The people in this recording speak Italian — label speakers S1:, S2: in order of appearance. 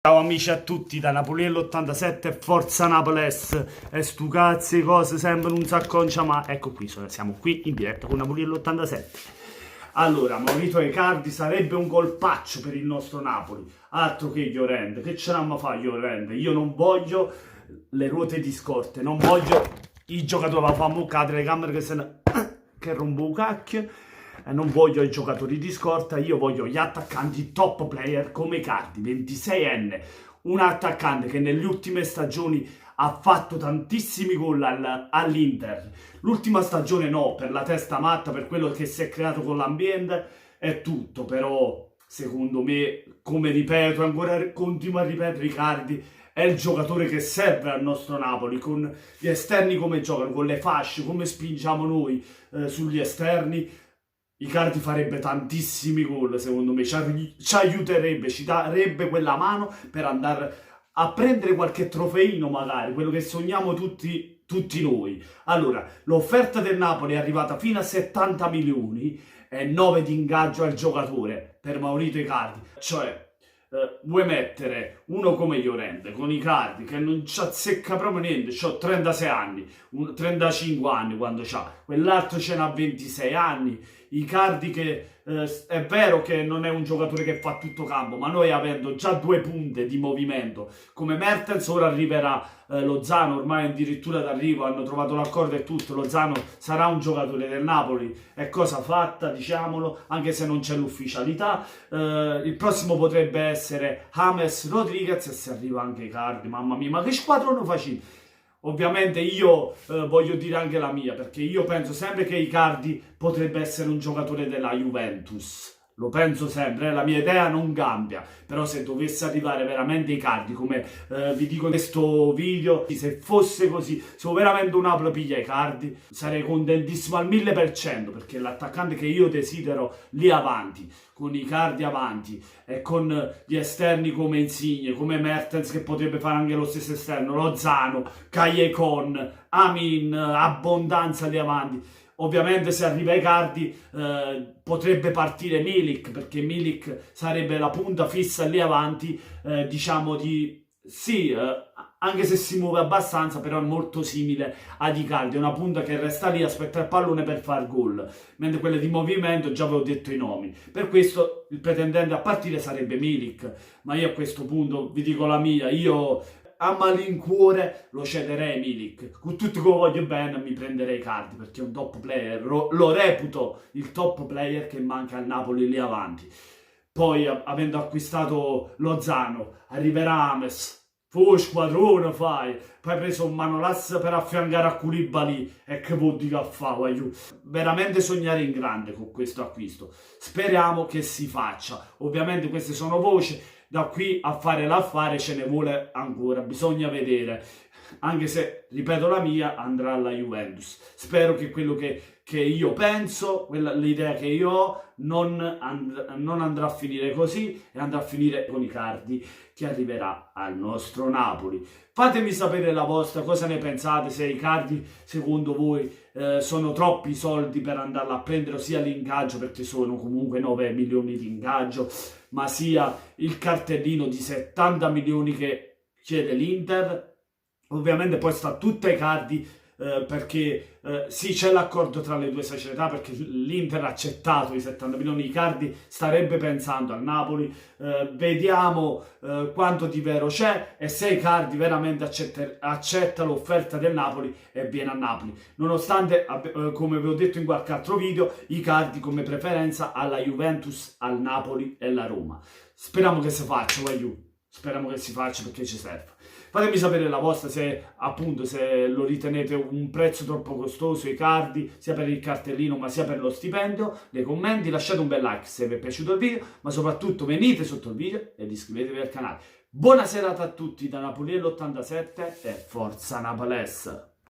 S1: Ciao amici a tutti da Napoliello 87, Forza Napoles, e stu cazzi cose sembrano un sacconcia, ma ecco qui, siamo qui in diretta con Napoliello 87. Allora, Maurito Icardi sarebbe un colpaccio per il nostro Napoli, altro che Llorente, che ce l'hanno a fare Llorente? Io non voglio le ruote di scorte, non voglio i giocatori a fare mucca, telecamere che rompo un cacchio. Non voglio i giocatori di scorta, io voglio gli attaccanti top player come Icardi, 26enne, un attaccante che nelle ultime stagioni ha fatto tantissimi gol all'Inter. L'ultima stagione no, per la testa matta, per quello che si è creato con l'ambiente, è tutto, però secondo me, come ripeto, ancora continuo a ripetere, Icardi è il giocatore che serve al nostro Napoli, con gli esterni come giocano, con le fasce, come spingiamo noi sugli esterni. Icardi farebbe tantissimi gol, secondo me, ci aiuterebbe, ci darebbe quella mano per andare a prendere qualche trofeino magari, quello che sogniamo tutti noi. Allora, l'offerta del Napoli è arrivata fino a 70 milioni e 9 di ingaggio al giocatore per Maurito Icardi, cioè vuoi mettere uno come Llorente con Icardi che non ci azzecca proprio niente, c'ha 36 anni, 35 anni quando c'ha, quell'altro ce n'ha 26 anni, Icardi che è vero che non è un giocatore che fa tutto campo, ma noi avendo già due punte di movimento come Mertens, ora arriverà Lozano, ormai addirittura d'arrivo, hanno trovato l'accordo e tutto, Lozano sarà un giocatore del Napoli, è cosa fatta, diciamolo, anche se non c'è l'ufficialità. Il prossimo potrebbe essere James Rodriguez, e se arriva anche Icardi, mamma mia, ma che squadrone facile! Ovviamente io voglio dire anche la mia, perché io penso sempre che Icardi potrebbe essere un giocatore della Juventus. Lo penso sempre, la mia idea non cambia, però se dovesse arrivare veramente Icardi, come vi dico in questo video, se fosse così, se veramente un Napoli piglia Icardi, sarei contentissimo al 1000%, perché è l'attaccante che io desidero lì avanti, con Icardi avanti e con gli esterni come Insigne, come Mertens che potrebbe fare anche lo stesso esterno, Lozano, Callecon, Amin, abbondanza lì avanti. Ovviamente se arriva Icardi potrebbe partire Milik, perché Milik sarebbe la punta fissa lì avanti, diciamo di... sì, anche se si muove abbastanza, però è molto simile ad Icardi, è una punta che resta lì, aspetta il pallone per far gol, mentre quelle di movimento già avevo detto i nomi. Per questo il pretendente a partire sarebbe Milik, ma io a questo punto vi dico la mia, io... a malincuore lo cederei Milik, con tutto che lo voglio bene mi prenderei Icardi perché è un top player, lo reputo il top player che manca al Napoli lì avanti. Poi avendo acquistato Lozano arriverà James, fu squadrone fai, poi hai preso un Manolas per affiancare a Koulibaly e che vuol dire a fa, voglio veramente sognare in grande con questo acquisto, speriamo che si faccia. Ovviamente queste sono voci, da qui a fare l'affare ce ne vuole ancora, bisogna vedere, anche se, ripeto la mia, andrà alla Juventus. Spero che quello che io penso, l'idea che io ho, non andrà a finire così e andrà a finire con Icardi che arriverà al nostro Napoli. Fatemi sapere la vostra, cosa ne pensate, se Icardi secondo voi sono troppi soldi per andarla a prendere, sia l'ingaggio, perché sono comunque 9 milioni di ingaggio, ma sia il cartellino di 70 milioni che chiede l'Inter. Ovviamente poi sta tutta Icardi perché sì, c'è l'accordo tra le due società, perché l'Inter ha accettato i 70 milioni, Icardi starebbe pensando al Napoli, vediamo quanto di vero c'è e se Icardi veramente accetta l'offerta del Napoli e viene a Napoli, nonostante come vi ho detto in qualche altro video, Icardi come preferenza alla Juventus, al Napoli e alla Roma. Speriamo che si faccia, speriamo che si faccia perché ci serve. Fatemi sapere la vostra, se appunto se lo ritenete un prezzo troppo costoso Icardi, sia per il cartellino ma sia per lo stipendio. Nei commenti lasciate un bel like se vi è piaciuto il video, ma soprattutto venite sotto il video ed iscrivetevi al canale. Buona serata a tutti da Napoliello 87 e Forza Napoles!